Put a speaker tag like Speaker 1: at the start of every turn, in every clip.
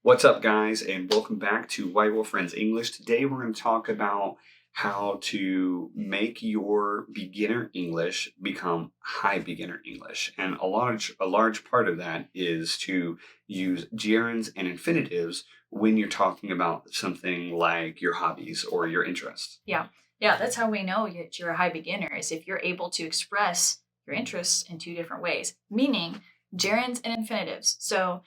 Speaker 1: What's up, guys, and welcome back to White Wolf Friends English. Today we're going to talk about how to make your beginner English become high beginner English. And a large part of that is to use gerunds and infinitives when you're talking about something like your hobbies or your interests.
Speaker 2: Yeah, that's how we know that you're a high beginner, is if you're able to express your interests in two different ways, meaning gerunds and infinitives. So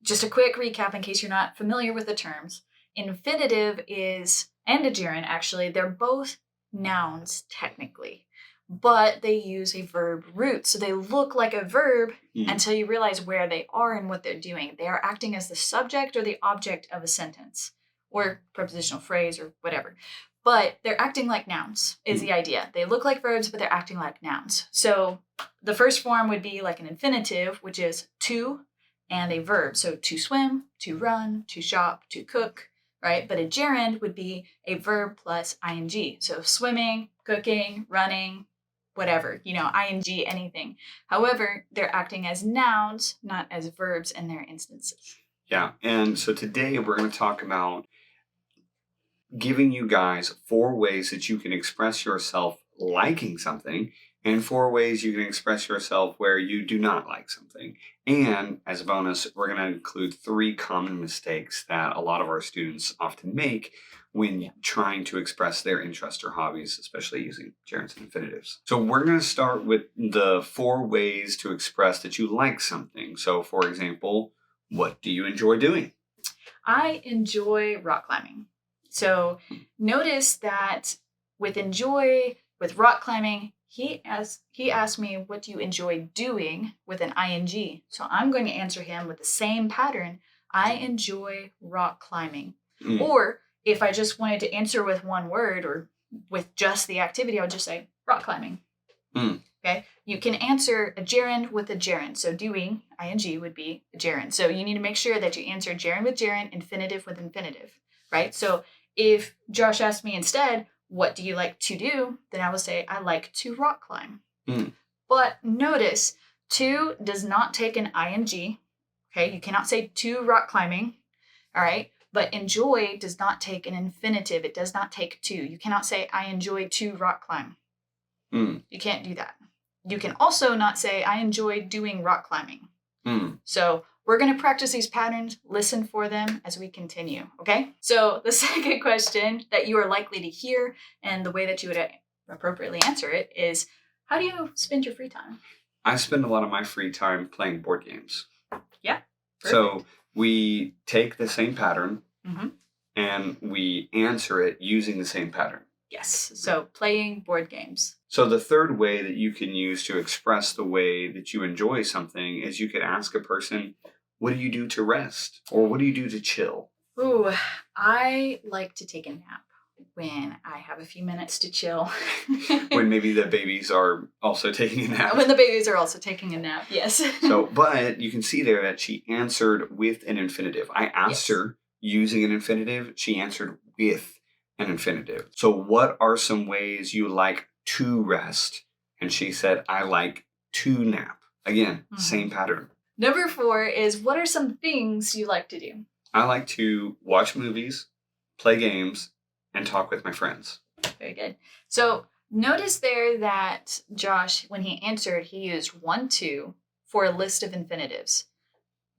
Speaker 2: just a quick recap in case you're not familiar with the terms. Infinitive is, and a gerund actually, they're both nouns technically, but they use a verb root. So they look like a verb until you realize where they are and what they're doing. They are acting as the subject or the object of a sentence or prepositional phrase or whatever. But they're acting like nouns is the idea. They look like verbs, but they're acting like nouns. So the first form would be like an infinitive, which is to, and a verb. So to swim, to run, to shop, to cook, right? But a gerund would be a verb plus ing. So swimming, cooking, running, whatever, ing, anything. However, they're acting as nouns, not as verbs in their instances.
Speaker 1: Yeah, and so today we're going to talk about giving you guys 4 ways that you can express yourself liking something and 4 ways you can express yourself where you do not like something. And as a bonus, we're going to include 3 common mistakes that a lot of our students often make when trying to express their interests or hobbies, especially using gerunds and infinitives. So we're going to start with the 4 ways to express that you like something. So for example, what do you enjoy doing?
Speaker 2: I enjoy rock climbing. So notice that with rock climbing, he asked me, what do you enjoy doing, with an ing. So I'm going to answer him with the same pattern. I enjoy rock climbing. Or if I just wanted to answer with one word or with just the activity, I would just say rock climbing. Okay. You can answer a gerund with a gerund. So doing, ing, would be a gerund. So you need to make sure that you answer gerund with gerund, infinitive with infinitive, right? So if Josh asked me instead, what do you like to do? Then I will say, I like to rock climb. But notice, to does not take an ing. Okay, you cannot say to rock climbing. All right, but enjoy does not take an infinitive. It does not take to. You cannot say, I enjoy to rock climb. You can't do that. You can also not say, I enjoy doing rock climbing. So we're going to practice these patterns, listen for them as we continue, okay? So the second question that you are likely to hear and the way that you would appropriately answer it is, how do you spend your free time?
Speaker 1: I spend a lot of my free time playing board games.
Speaker 2: Yeah. Perfect.
Speaker 1: So we take the same pattern and we answer it using the same pattern.
Speaker 2: Yes, so playing board games.
Speaker 1: So the third way that you can use to express the way that you enjoy something is you could ask a person, what do you do to rest? Or what do you do to chill?
Speaker 2: Ooh, I like to take a nap when I have a few minutes to chill.
Speaker 1: When maybe the babies are also taking a nap.
Speaker 2: When the babies are also taking a nap, yes.
Speaker 1: But you can see there that she answered with an infinitive. I asked her using an infinitive. She answered with an infinitive. So what are some ways you like to rest? And she said, I like to nap. Again, same pattern.
Speaker 2: Number 4 is, what are some things you like to do?
Speaker 1: I like to watch movies, play games, and talk with my friends.
Speaker 2: Very good. So notice there that Josh, when he answered, he used 1, 2 for a list of infinitives.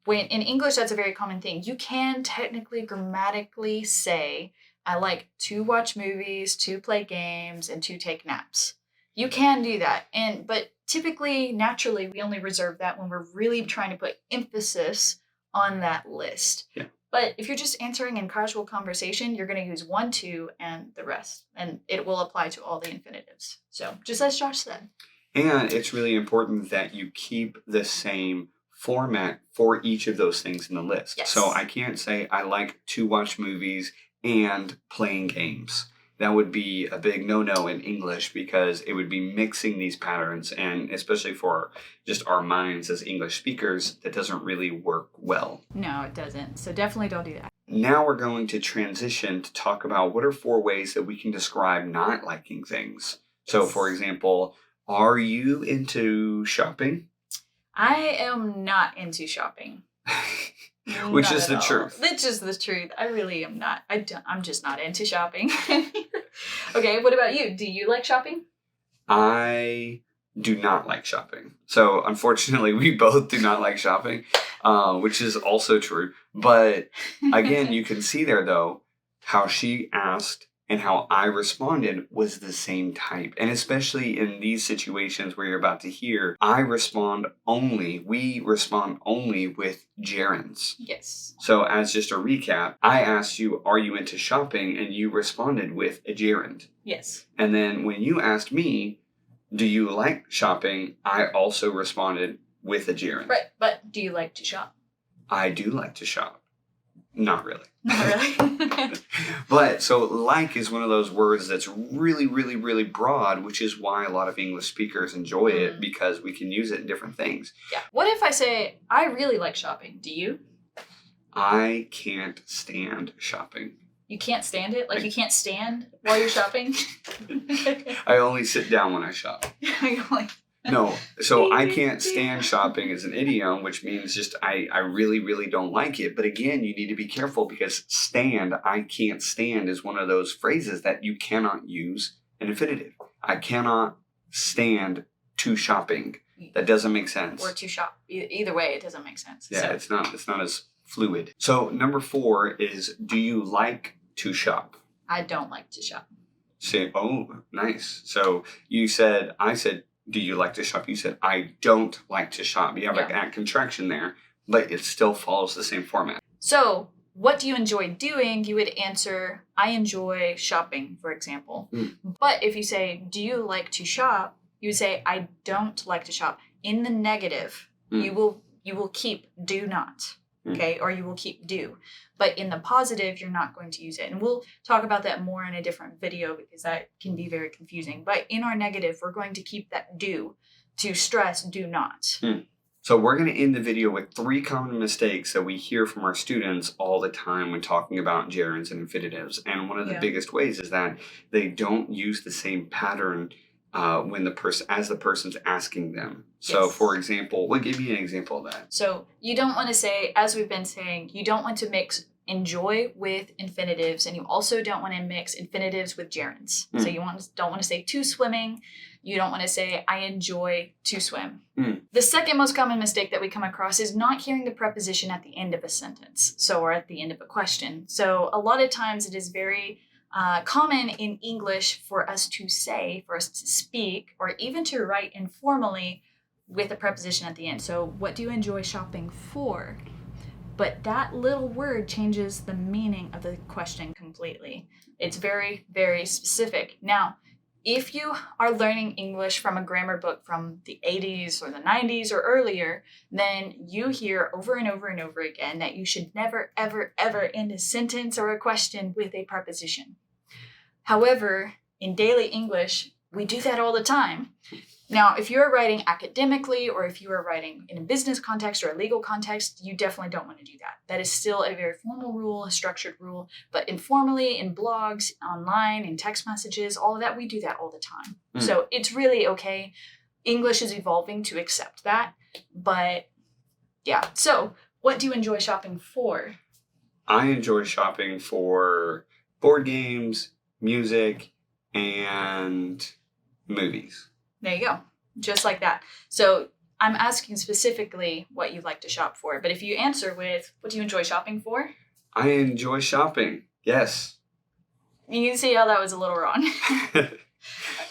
Speaker 2: When in English, that's a very common thing. You can technically grammatically say, I like to watch movies, to play games, and to take naps. You can do that. But typically, naturally, we only reserve that when we're really trying to put emphasis on that list.
Speaker 1: Yeah.
Speaker 2: But if you're just answering in casual conversation, you're going to use 1, 2, and the rest. And it will apply to all the infinitives. So just as Josh said.
Speaker 1: And it's really important that you keep the same format for each of those things in the list.
Speaker 2: Yes.
Speaker 1: So I can't say I like to watch movies and playing games. That would be a big no-no in English because it would be mixing these patterns, and especially for just our minds as English speakers, that doesn't really work well.
Speaker 2: No, it doesn't. So definitely don't do that.
Speaker 1: Now we're going to transition to talk about what are 4 ways that we can describe not liking things. So for example, are you into shopping?
Speaker 2: I am not into shopping.
Speaker 1: Which
Speaker 2: Not
Speaker 1: is
Speaker 2: at
Speaker 1: the
Speaker 2: all.
Speaker 1: truth.
Speaker 2: It's just the truth. I really am not. I'm just not into shopping. Okay, what about you? Do you like shopping?
Speaker 1: I do not like shopping. So unfortunately, we both do not like shopping, which is also true. But again, you can see there, though, how she asked and how I responded was the same type. And especially in these situations where you're about to hear, we respond only with gerunds.
Speaker 2: Yes.
Speaker 1: So as just a recap, I asked you, are you into shopping? And you responded with a gerund.
Speaker 2: Yes.
Speaker 1: And then when you asked me, do you like shopping? I also responded with a gerund.
Speaker 2: Right, but do you like to shop?
Speaker 1: I do like to shop. Not really.
Speaker 2: Not really.
Speaker 1: But so like is one of those words that's really, really, really broad, which is why a lot of English speakers enjoy it, because we can use it in different things.
Speaker 2: Yeah. What if I say, I really like shopping? Do you?
Speaker 1: I can't stand shopping.
Speaker 2: You can't stand it? Like you can't stand while you're shopping?
Speaker 1: I only sit down when I shop. No, so I can't stand shopping is an idiom, which means just I really, really don't like it. But again, you need to be careful because I can't stand is one of those phrases that you cannot use in infinitive. I cannot stand to shopping. That doesn't make sense.
Speaker 2: Or to shop. Either way, it doesn't make sense.
Speaker 1: Yeah, so. It's not as fluid. So number 4 is, do you like to shop?
Speaker 2: I don't like to shop.
Speaker 1: Say, oh, nice. So I said, do you like to shop? You said, I don't like to shop. You have like that contraction there, but it still follows the same format.
Speaker 2: So, what do you enjoy doing? You would answer, I enjoy shopping, for example. But if you say, do you like to shop? You would say, I don't like to shop. In the negative, you will keep do not. Okay, or you will keep do. But in the positive, you're not going to use it. And we'll talk about that more in a different video because that can be very confusing. But in our negative, we're going to keep that do to stress do not.
Speaker 1: So we're going to end the video with 3 common mistakes that we hear from our students all the time when talking about gerunds and infinitives. And one of the biggest ways is that they don't use the same pattern when the person's asking them. So, for example, give me an example of that.
Speaker 2: So you don't want to say, as we've been saying, you don't want to mix enjoy with infinitives, and you also don't want to mix infinitives with gerunds. So you don't want to say to swimming. You don't want to say I enjoy to swim. The second most common mistake that we come across is not hearing the preposition at the end of a sentence, or at the end of a question. So a lot of times it is very common in English for us to speak, or even to write informally with a preposition at the end. So what do you enjoy shopping for? But that little word changes the meaning of the question completely. It's very, very specific. Now, if you are learning English from a grammar book from the 80s or the 90s or earlier, then you hear over and over and over again that you should never, ever, ever end a sentence or a question with a preposition. However, in daily English, we do that all the time. Now, if you're writing academically or if you are writing in a business context or a legal context, you definitely don't want to do that. That is still a very formal rule, a structured rule. But informally, in blogs, online, in text messages, all of that, we do that all the time. So it's really okay. English is evolving to accept that. But yeah, so what do you enjoy shopping for?
Speaker 1: I enjoy shopping for board games, music, and movies.
Speaker 2: There you go. Just like that. So I'm asking specifically what you like to shop for. But if you answer with, what do you enjoy shopping for?
Speaker 1: I enjoy shopping. Yes.
Speaker 2: You can see how that was a little wrong.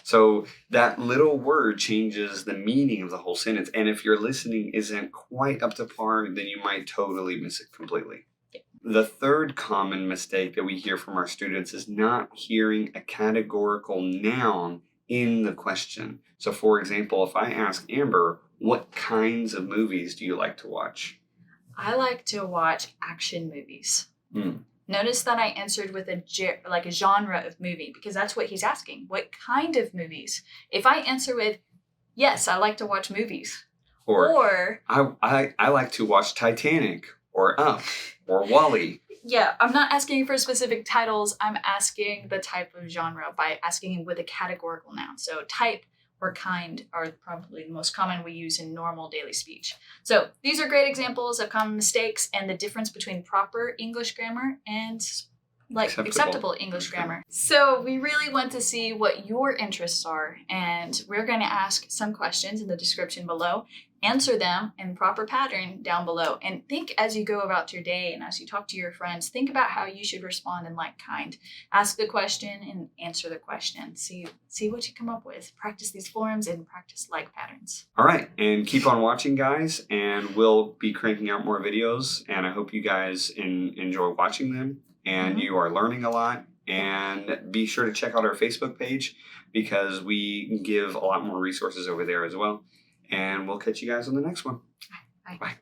Speaker 1: So that little word changes the meaning of the whole sentence. And if your listening isn't quite up to par, then you might totally miss it completely.
Speaker 2: Yeah.
Speaker 1: The third common mistake that we hear from our students is not hearing a categorical noun in the question. So, for example, if I ask Amber, what kinds of movies do you like to watch?
Speaker 2: I like to watch action movies. Notice that I answered with a genre of movie because that's what he's asking. What kind of movies? If I answer with, yes, I like to watch movies. Or
Speaker 1: I like to watch Titanic or Up or Wall-E.
Speaker 2: Yeah, I'm not asking for specific titles. I'm asking the type of genre by asking with a categorical noun. So type or kind are probably the most common we use in normal daily speech. So these are great examples of common mistakes and the difference between proper English grammar and acceptable English grammar. So we really want to see what your interests are, and we're going to ask some questions in the description below. Answer them in proper pattern down below, and think as you go about your day and as you talk to your friends, think about how you should respond in like kind. Ask the question and answer the question. See what you come up with. Practice these forms and practice like patterns.
Speaker 1: All right, and keep on watching, guys, and we'll be cranking out more videos, and I hope you guys enjoy watching them and you are learning a lot. And be sure to check out our Facebook page because we give a lot more resources over there as well. And we'll catch you guys on the next one.
Speaker 2: Bye.
Speaker 1: Bye.